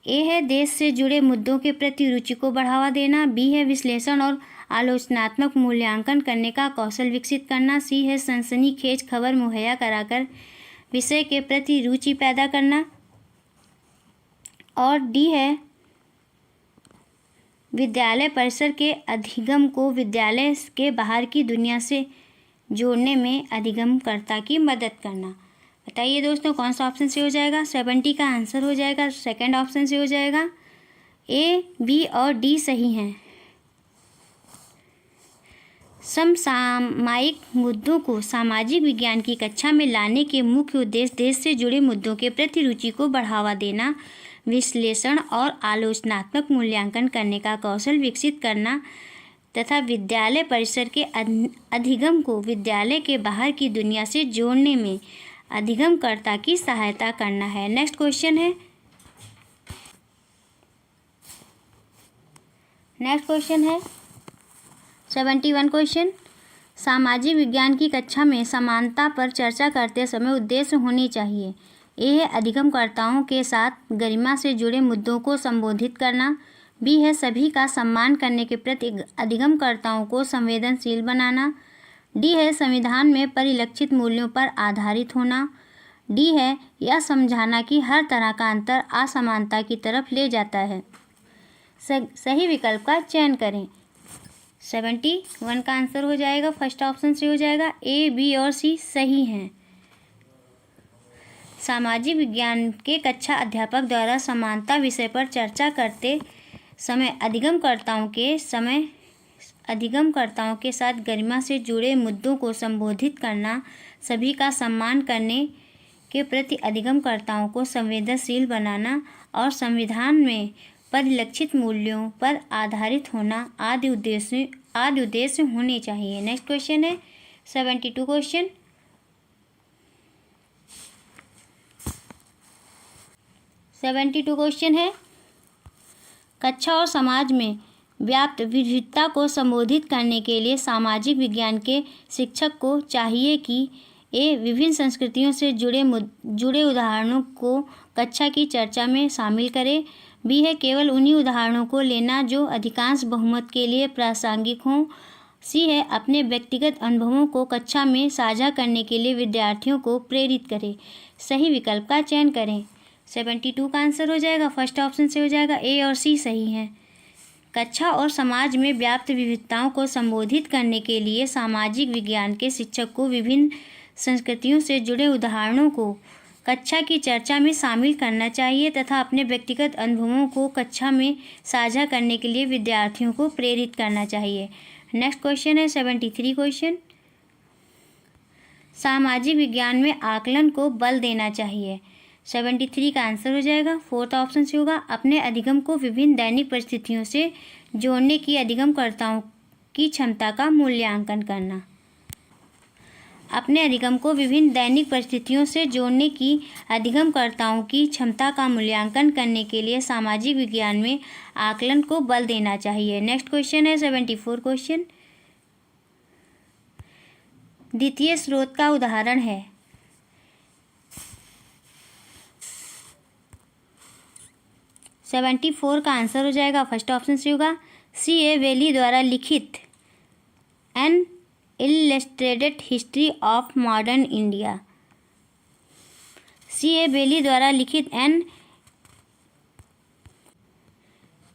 A: ए है देश से जुड़े मुद्दों के प्रति रुचि को बढ़ावा देना। बी है विश्लेषण और आलोचनात्मक मूल्यांकन करने का कौशल विकसित करना। सी है सनसनीखेज खबर मुहैया कराकर विषय के प्रति रुचि पैदा करना। और डी है विद्यालय परिसर के अधिगम को विद्यालय के बाहर की दुनिया से जोड़ने में अधिगमकर्ता की मदद करना। बताइए दोस्तों कौन सा ऑप्शन से हो जाएगा? 70 का आंसर हो जाएगा सेकंड ऑप्शन से हो जाएगा। ए, बी और डी सही हैं। समसामयिक मुद्दों को सामाजिक विज्ञान की कक्षा में लाने के मुख्य उद्देश्य देश से जुड़े मुद्दों के प्रति रुचि को बढ़ावा देना, विश्लेषण और आलोचनात्मक मूल्यांकन करने का कौशल विकसित करना तथा विद्यालय परिसर के अधिगम को विद्यालय के बाहर की दुनिया से जोड़ने में अधिगमकर्ता की सहायता करना है। नेक्स्ट क्वेश्चन है 71 क्वेश्चन। सामाजिक विज्ञान की कक्षा में समानता पर चर्चा करते समय उद्देश्य होने चाहिए। ए है अधिगमकर्ताओं के साथ गरिमा से जुड़े मुद्दों को संबोधित करना। बी है सभी का सम्मान करने के प्रति अधिगमकर्ताओं को संवेदनशील बनाना। डी है संविधान में परिलक्षित मूल्यों पर आधारित होना। डी है यह समझाना कि हर तरह का अंतर असमानता की तरफ ले जाता है। सही विकल्प का चयन करें। 71 का आंसर हो जाएगा, फर्स्ट ऑप्शन से हो जाएगा। ए, बी और सी सही हैं। सामाजिक विज्ञान के कक्षा अध्यापक द्वारा समानता विषय पर चर्चा करते समय अधिगमकर्ताओं के साथ गरिमा से जुड़े मुद्दों को संबोधित करना, सभी का सम्मान करने के प्रति अधिगमकर्ताओं को संवेदनशील बनाना और संविधान में परिलक्षित मूल्यों पर आधारित होना आदि आदि उद्देश्य होने चाहिए। नेक्स्ट क्वेश्चन है 72 क्वेश्चन। 72 क्वेश्चन है, कक्षा और समाज में व्याप्त विविधता को संबोधित करने के लिए सामाजिक विज्ञान के शिक्षक को चाहिए कि ए विभिन्न संस्कृतियों से जुड़े उदाहरणों को कक्षा की चर्चा में शामिल करें। बी है केवल उन्हीं उदाहरणों को लेना जो अधिकांश बहुमत के लिए प्रासंगिक हों। सी है अपने व्यक्तिगत अनुभवों को कक्षा में साझा करने के लिए विद्यार्थियों को प्रेरित करें। सही विकल्प का चयन करें। 72 का आंसर हो जाएगा, फर्स्ट ऑप्शन से हो जाएगा, ए और सी सही हैं। कक्षा और समाज में व्याप्त विविधताओं को संबोधित करने के लिए सामाजिक विज्ञान के शिक्षक को विभिन्न संस्कृतियों से जुड़े उदाहरणों को कक्षा की चर्चा में शामिल करना चाहिए तथा अपने व्यक्तिगत अनुभवों को कक्षा में साझा करने के लिए विद्यार्थियों को प्रेरित करना चाहिए। नेक्स्ट क्वेश्चन है 73 क्वेश्चन। सामाजिक विज्ञान में आकलन को बल देना चाहिए। 73 का आंसर हो जाएगा, फोर्थ ऑप्शन से होगा, अपने अधिगम को विभिन्न दैनिक परिस्थितियों से जोड़ने की अधिगमकर्ताओं की क्षमता का मूल्यांकन करना। अपने अधिगम को विभिन्न दैनिक परिस्थितियों से जोड़ने की अधिगमकर्ताओं की क्षमता का मूल्यांकन करने के लिए सामाजिक विज्ञान में आकलन को बल देना चाहिए। नेक्स्ट क्वेश्चन है 74 क्वेश्चन। द्वितीय स्रोत का उदाहरण है। सेवेंटी 74 का आंसर हो जाएगा, फर्स्ट ऑप्शन से होगा, सी ए वेली द्वारा लिखित an illustrated history of modern India. C A Bayly द्वारा लिखित an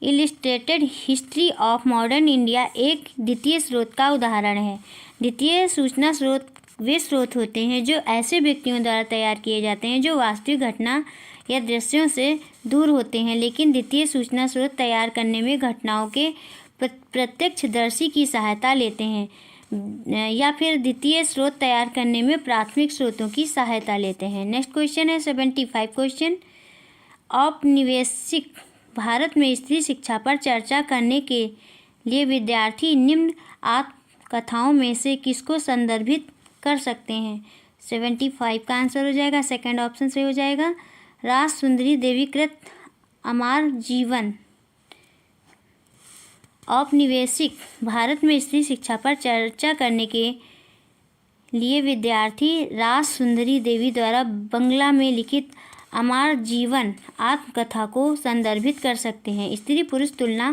A: illustrated history of modern India एक द्वितीय स्रोत का उदाहरण है। द्वितीय सूचना स्रोत वे स्रोत होते हैं जो ऐसे व्यक्तियों द्वारा तैयार किए जाते हैं जो वास्तविक घटना या दृश्यों से दूर होते हैं, लेकिन द्वितीय सूचना स्रोत तैयार करने में घटनाओं के प्रत्यक्षदर्शी की सहायता लेते हैं या फिर द्वितीय स्रोत तैयार करने में प्राथमिक स्रोतों की सहायता लेते हैं। नेक्स्ट क्वेश्चन है 75 क्वेश्चन। औपनिवेशिक भारत में स्त्री शिक्षा पर चर्चा करने के लिए विद्यार्थी निम्न आत्मकथाओं में से किसको संदर्भित कर सकते हैं। 75 का आंसर हो जाएगा, सेकंड ऑप्शन से हो जाएगा, राज सुंदरी देवी कृत अमर जीवन। औपनिवेशिक भारत में स्त्री शिक्षा पर चर्चा करने के लिए विद्यार्थी राज सुंदरी देवी द्वारा बंगला में लिखित अमर जीवन आत्मकथा को संदर्भित कर सकते हैं। स्त्री पुरुष तुलना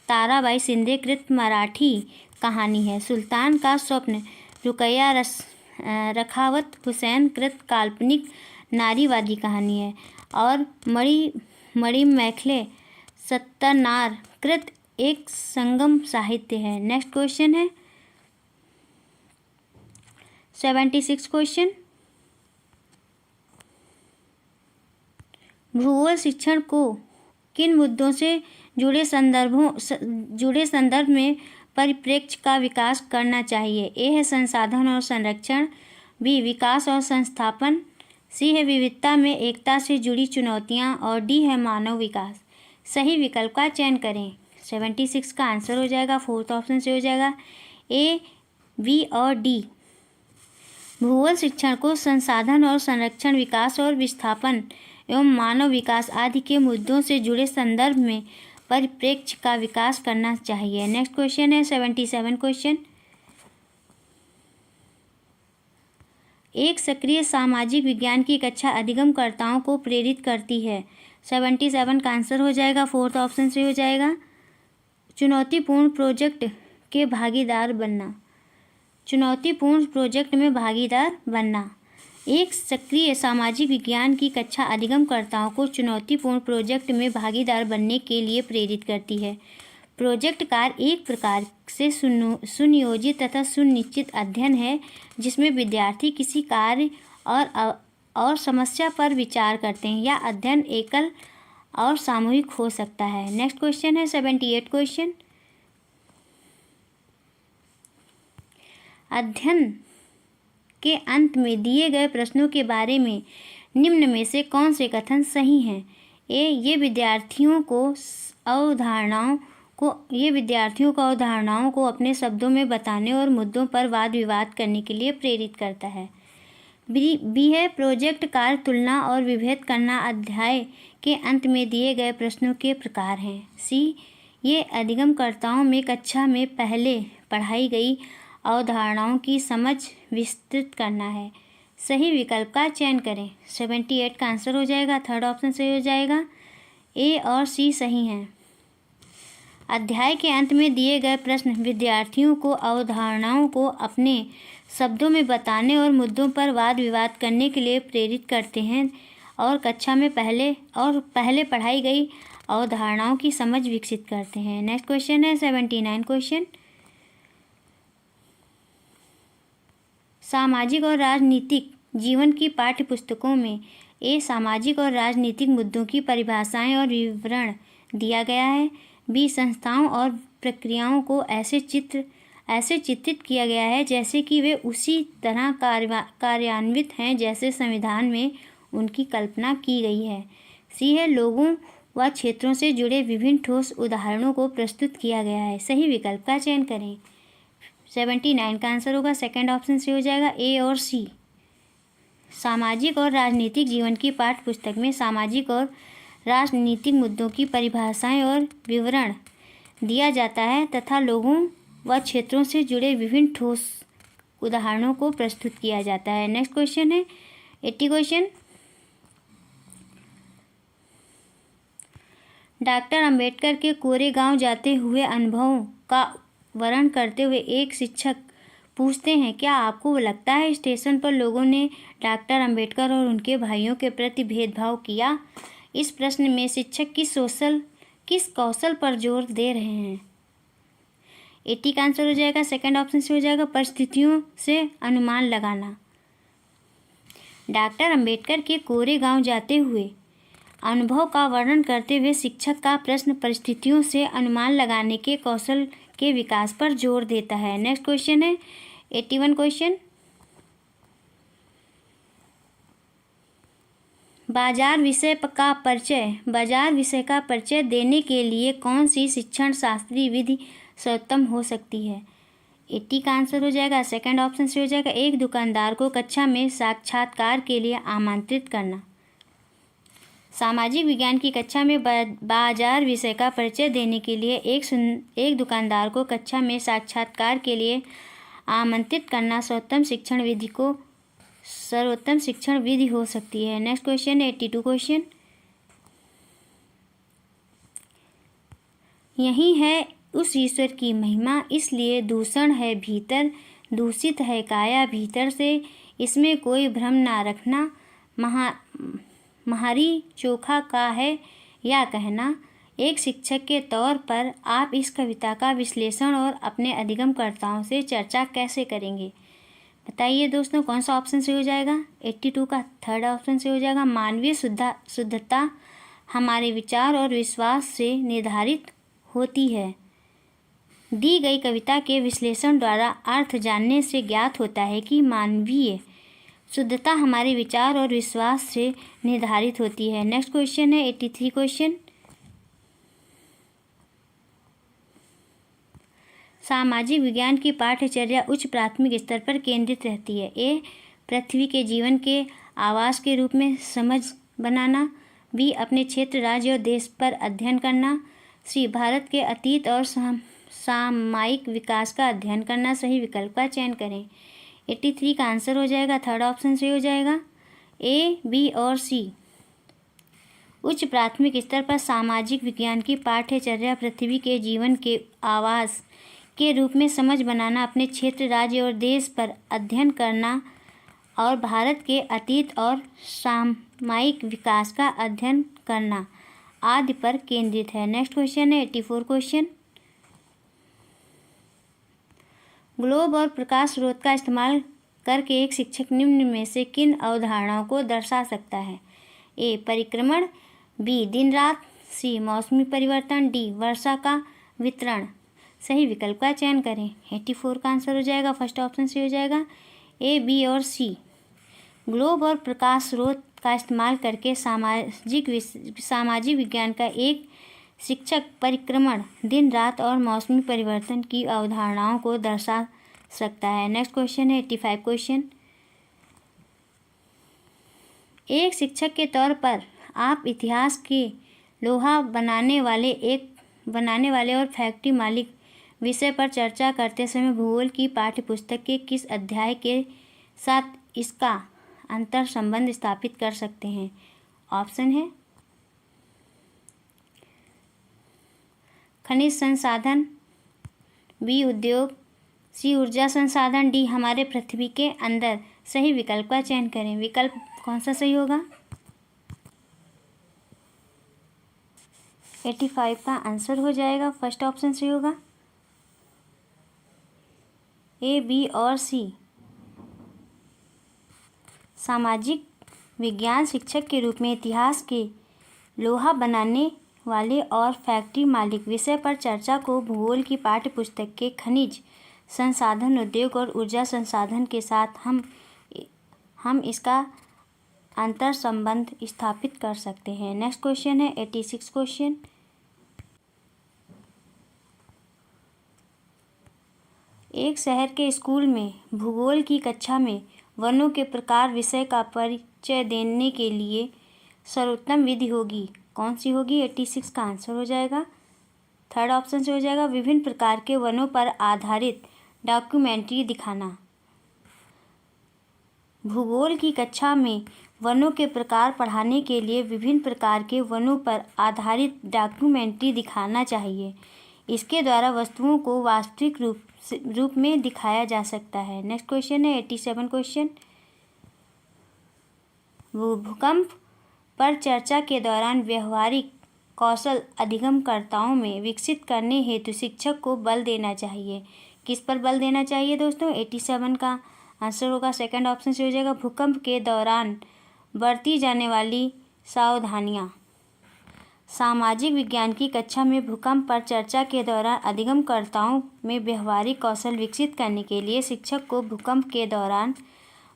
A: ताराबाई शिंदे कृत मराठी कहानी है। सुल्तान का स्वप्न रुकैया रखावत हुसैन कृत काल्पनिक नारीवादी कहानी है। और मणि मैखले सत्तनार कृत एक संगम साहित्य है। नेक्स्ट क्वेश्चन है 76 क्वेश्चन। भूगोल शिक्षण को किन मुद्दों से जुड़े संदर्भ में परिप्रेक्ष्य का विकास करना चाहिए। ए है संसाधन और संरक्षण, बी विकास और संस्थापन, सी है विविधता में एकता से जुड़ी चुनौतियां और डी है मानव विकास। सही विकल्प का चयन करें। 76 का आंसर हो जाएगा, फोर्थ ऑप्शन से हो जाएगा, ए बी और डी। भूगोल शिक्षण को संसाधन और संरक्षण, विकास और विस्थापन एवं मानव विकास आदि के मुद्दों से जुड़े संदर्भ में परिप्रेक्ष्य का विकास करना चाहिए। नेक्स्ट क्वेश्चन है 77 क्वेश्चन। एक सक्रिय सामाजिक विज्ञान की कक्षा अधिगमकर्ताओं को प्रेरित करती है। 77 का आंसर हो जाएगा, फोर्थ ऑप्शन से हो जाएगा, चुनौतीपूर्ण प्रोजेक्ट के भागीदार बनना। चुनौतीपूर्ण प्रोजेक्ट में भागीदार बनना। एक सक्रिय सामाजिक विज्ञान की कक्षा अधिगमकर्ताओं को चुनौतीपूर्ण प्रोजेक्ट में भागीदार बनने के लिए प्रेरित करती है। प्रोजेक्ट कार्य एक प्रकार से सुनियोजित तथा सुनिश्चित अध्ययन है जिसमें विद्यार्थी किसी कार्य और समस्या पर विचार करते हैं। यह अध्ययन एकल और सामूहिक हो सकता है। नेक्स्ट क्वेश्चन है 78 क्वेश्चन। अध्ययन के अंत में दिए गए प्रश्नों के बारे में निम्न में से कौन से कथन सही हैं। ए ये विद्यार्थियों को अवधारणाओं ये विद्यार्थियों को अवधारणाओं को अपने शब्दों में बताने और मुद्दों पर वाद विवाद करने के लिए प्रेरित करता है। बी है प्रोजेक्ट कार्य तुलना और विभेद करना अध्याय के अंत में दिए गए प्रश्नों के प्रकार हैं। सी ये अधिगमकर्ताओं में कक्षा में पहले पढ़ाई गई अवधारणाओं की समझ विस्तृत करना है। सही विकल्प का चयन करें। 78 का आंसर हो जाएगा, थर्ड ऑप्शन सही हो जाएगा। ए और सी सही हैं। अध्याय के अंत में दिए गए प्रश्न विद्यार्थियों को अवधारणाओं को अपने शब्दों में बताने और मुद्दों पर वाद विवाद करने के लिए प्रेरित करते हैं और कक्षा में पहले पढ़ाई गई अवधारणाओं की समझ विकसित करते हैं। नेक्स्ट क्वेश्चन है 79 क्वेश्चन। सामाजिक और राजनीतिक जीवन की पाठ्य पुस्तकों में सामाजिक और राजनीतिक मुद्दों की परिभाषाएं और विवरण दिया गया है। बी संस्थाओं और प्रक्रियाओं को ऐसे चित्रित किया गया है जैसे कि वे उसी तरह कार्यान्वित हैं जैसे संविधान में उनकी कल्पना की गई है। सी है लोगों व क्षेत्रों से जुड़े विभिन्न ठोस उदाहरणों को प्रस्तुत किया गया है। सही विकल्प का चयन करें। 79 का आंसर होगा, सेकंड ऑप्शन से हो जाएगा, ए और सी। सामाजिक और राजनीतिक जीवन की पाठ्य पुस्तक में सामाजिक और राजनीतिक मुद्दों की परिभाषाएं और विवरण दिया जाता है तथा लोगों व क्षेत्रों से जुड़े विभिन्न ठोस उदाहरणों को प्रस्तुत किया जाता है। नेक्स्ट क्वेश्चन है 80 क्वेश्चन। डॉक्टर अंबेडकर के कोरेगांव जाते हुए अनुभवों का वर्णन करते हुए एक शिक्षक पूछते हैं, क्या आपको लगता है स्टेशन पर लोगों ने डॉक्टर अंबेडकर और उनके भाइयों के प्रति भेदभाव किया? इस प्रश्न में शिक्षक किस कौशल पर जोर दे रहे हैं? 80 का आंसर हो जाएगा, सेकंड ऑप्शन से हो जाएगा, परिस्थितियों से अनुमान लगाना। डॉक्टर अंबेडकर के कोरेगांव जाते हुए अनुभव का वर्णन करते हुए शिक्षक का प्रश्न परिस्थितियों से अनुमान लगाने के कौशल के विकास पर जोर देता है। नेक्स्ट क्वेश्चन है 81 क्वेश्चन। बाजार विषय का परिचय देने के लिए कौन सी शिक्षण शास्त्रीय विधि सर्वोत्तम हो सकती है? 80 का आंसर हो जाएगा, सेकंड ऑप्शन से हो जाएगा, एक दुकानदार को कक्षा में साक्षात्कार के लिए आमंत्रित करना। सामाजिक विज्ञान की कक्षा में बाजार विषय का परिचय देने के लिए एक दुकानदार को कक्षा में साक्षात्कार के लिए आमंत्रित करना सर्वोत्तम शिक्षण विधि हो सकती है। Next question 82 question. यही है उस ईश्वर की महिमा, इसलिए दूषण है भीतर, दूषित है काया भीतर से, इसमें कोई भ्रम ना रखना, महारी चोखा का है या कहना। एक शिक्षक के तौर पर आप इस कविता का विश्लेषण और अपने अधिगमकर्ताओं से चर्चा कैसे करेंगे? बताइए दोस्तों, कौन सा ऑप्शन से हो जाएगा? 82 का थर्ड ऑप्शन से हो जाएगा, मानवीय शुद्धता हमारे विचार और विश्वास से निर्धारित होती है। दी गई कविता के विश्लेषण द्वारा अर्थ जानने से ज्ञात होता है कि मानवीय शुद्धता हमारे विचार और विश्वास से निर्धारित होती है। नेक्स्ट क्वेश्चन है 83 क्वेश्चन। सामाजिक विज्ञान की पाठ्यचर्या उच्च प्राथमिक स्तर पर केंद्रित रहती है। ए पृथ्वी के जीवन के आवास के रूप में समझ बनाना। बी अपने क्षेत्र राज्य और देश पर अध्ययन करना। सी भारत के अतीत और सामयिक विकास का अध्ययन करना। सही विकल्प का चयन करें। 83 का आंसर हो जाएगा, थर्ड ऑप्शन से हो जाएगा, ए बी और सी। उच्च प्राथमिक स्तर पर सामाजिक विज्ञान की पाठ्यचर्या पृथ्वी के जीवन के आवास के रूप में समझ बनाना, अपने क्षेत्र राज्य और देश पर अध्ययन करना और भारत के अतीत और सामयिक विकास का अध्ययन करना आदि पर केंद्रित है। नेक्स्ट क्वेश्चन है 84 क्वेश्चन। ग्लोब और प्रकाश स्रोत का इस्तेमाल करके एक शिक्षक निम्न में से किन अवधारणाओं को दर्शा सकता है? ए परिक्रमण, बी दिन रात, सी मौसमी परिवर्तन, डी वर्षा का वितरण। सही विकल्प का चयन करें। 84 का आंसर हो जाएगा, फर्स्ट ऑप्शन से हो जाएगा, ए बी और सी। ग्लोब और प्रकाश स्रोत का इस्तेमाल करके सामाजिक विज्ञान का एक शिक्षक परिक्रमण दिन रात और मौसमी परिवर्तन की अवधारणाओं को दर्शा सकता है। नेक्स्ट क्वेश्चन है 85 क्वेश्चन। एक शिक्षक के तौर पर आप इतिहास के लोहा बनाने वाले और फैक्ट्री मालिक विषय पर चर्चा करते समय भूगोल की पाठ्यपुस्तक के किस अध्याय के साथ इसका अंतर संबंध स्थापित कर सकते हैं? ऑप्शन है खनिज संसाधन, बी उद्योग, सी ऊर्जा संसाधन, डी हमारे पृथ्वी के अंदर। सही विकल्प का चयन करें। विकल्प कौन सा सही होगा? 85 का आंसर हो जाएगा फर्स्ट ऑप्शन सही होगा, ए, बी और सी। सामाजिक विज्ञान शिक्षक के रूप में इतिहास के लोहा बनाने वाले और फैक्ट्री मालिक विषय पर चर्चा को भूगोल की पाठ्यपुस्तक के खनिज संसाधन, उद्योग और ऊर्जा संसाधन के साथ हम इसका अंतर संबंध स्थापित कर सकते हैं। नेक्स्ट क्वेश्चन है 86 क्वेश्चन। एक शहर के स्कूल में भूगोल की कक्षा में वनों के प्रकार विषय का परिचय देने के लिए सर्वोत्तम विधि होगी। कौन सी होगी? 86 का आंसर हो जाएगा थर्ड ऑप्शन से हो जाएगा, विभिन्न प्रकार के वनों पर आधारित डॉक्यूमेंट्री दिखाना। भूगोल की कक्षा में वनों के प्रकार पढ़ाने के लिए विभिन्न प्रकार के वनों पर आधारित डॉक्यूमेंट्री दिखाना चाहिए। इसके द्वारा वस्तुओं को वास्तविक रूप में दिखाया जा सकता है। नेक्स्ट क्वेश्चन है 87 क्वेश्चन। भूकंप पर चर्चा के दौरान व्यवहारिक कौशल अधिगमकर्ताओं में विकसित करने हेतु शिक्षक को बल देना चाहिए। किस पर बल देना चाहिए दोस्तों? 87 का आंसर होगा सेकंड ऑप्शन से हो जाएगा, भूकंप के दौरान बरती जाने वाली सावधानियाँ। सामाजिक विज्ञान की कक्षा में भूकंप पर चर्चा के दौरान अधिगमकर्ताओं में व्यवहारिक कौशल विकसित करने के लिए शिक्षक को भूकंप के दौरान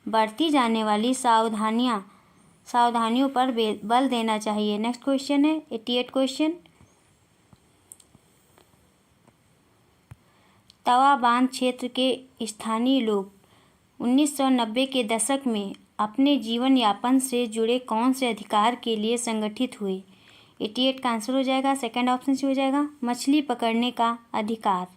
A: बरती जाने वाली सावधानियों पर बल देना चाहिए। नेक्स्ट क्वेश्चन है 88 क्वेश्चन। तवा बांध क्षेत्र के स्थानीय लोग 1990 के दशक में अपने जीवन यापन से जुड़े कौन से अधिकार के लिए संगठित हुए? 88 का आंसर हो जाएगा सेकंड ऑप्शन से हो जाएगा, मछली पकड़ने का अधिकार।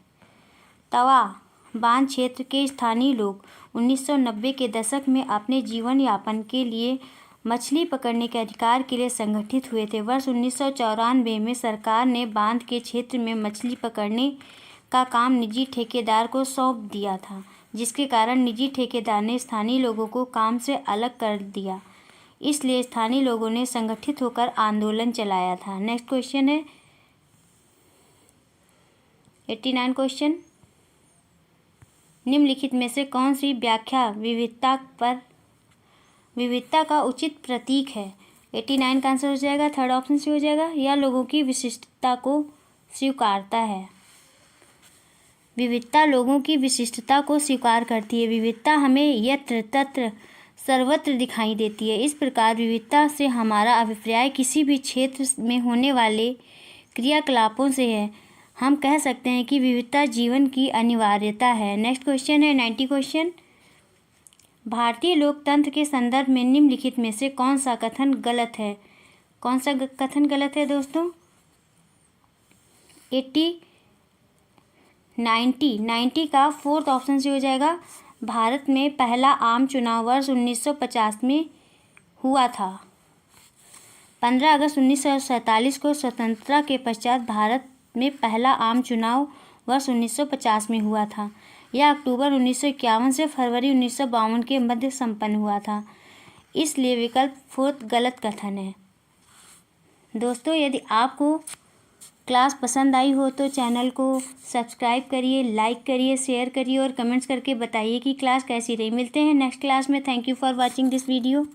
A: तवा बांध क्षेत्र के स्थानीय लोग 1990 के दशक में अपने जीवन यापन के लिए मछली पकड़ने के अधिकार के लिए संगठित हुए थे। वर्ष 1994 में सरकार ने बांध के क्षेत्र में मछली पकड़ने का काम निजी ठेकेदार को सौंप दिया था, जिसके कारण निजी ठेकेदार ने स्थानीय लोगों को काम से अलग कर दिया। इसलिए स्थानीय लोगों ने संगठित होकर आंदोलन चलाया था। नेक्स्ट क्वेश्चन है 89 क्वेश्चन। निम्नलिखित में से कौन सी व्याख्या विविधता का उचित प्रतीक है? 89 का आंसर हो जाएगा थर्ड ऑप्शन से हो जाएगा, या लोगों की विशिष्टता को स्वीकारता है। विविधता लोगों की विशिष्टता को स्वीकार करती है। विविधता हमें यत्र तत्र सर्वत्र दिखाई देती है। इस प्रकार विविधता से हमारा अभिप्राय किसी भी क्षेत्र में होने वाले क्रियाकलापों से है। हम कह सकते हैं कि विविधता जीवन की अनिवार्यता है। नेक्स्ट क्वेश्चन है 90 क्वेश्चन। भारतीय लोकतंत्र के संदर्भ में निम्नलिखित में से कौन सा कथन गलत है? कौन सा कथन गलत है दोस्तों? 90 का फोर्थ ऑप्शन से हो जाएगा, भारत में पहला आम चुनाव वर्ष 1950 में हुआ था। 15 अगस्त 1947 को स्वतंत्रता के पश्चात भारत में पहला आम चुनाव वर्ष 1950 में हुआ था। यह अक्टूबर 1951 से फरवरी 1952 के मध्य संपन्न हुआ था। इसलिए विकल्प फोर्थ गलत कथन है। दोस्तों, यदि आपको क्लास पसंद आई हो तो चैनल को सब्सक्राइब करिए, लाइक करिए, शेयर करिए और कमेंट्स करके बताइए कि क्लास कैसी रही। मिलते हैं नेक्स्ट क्लास में। Thank you for watching this video.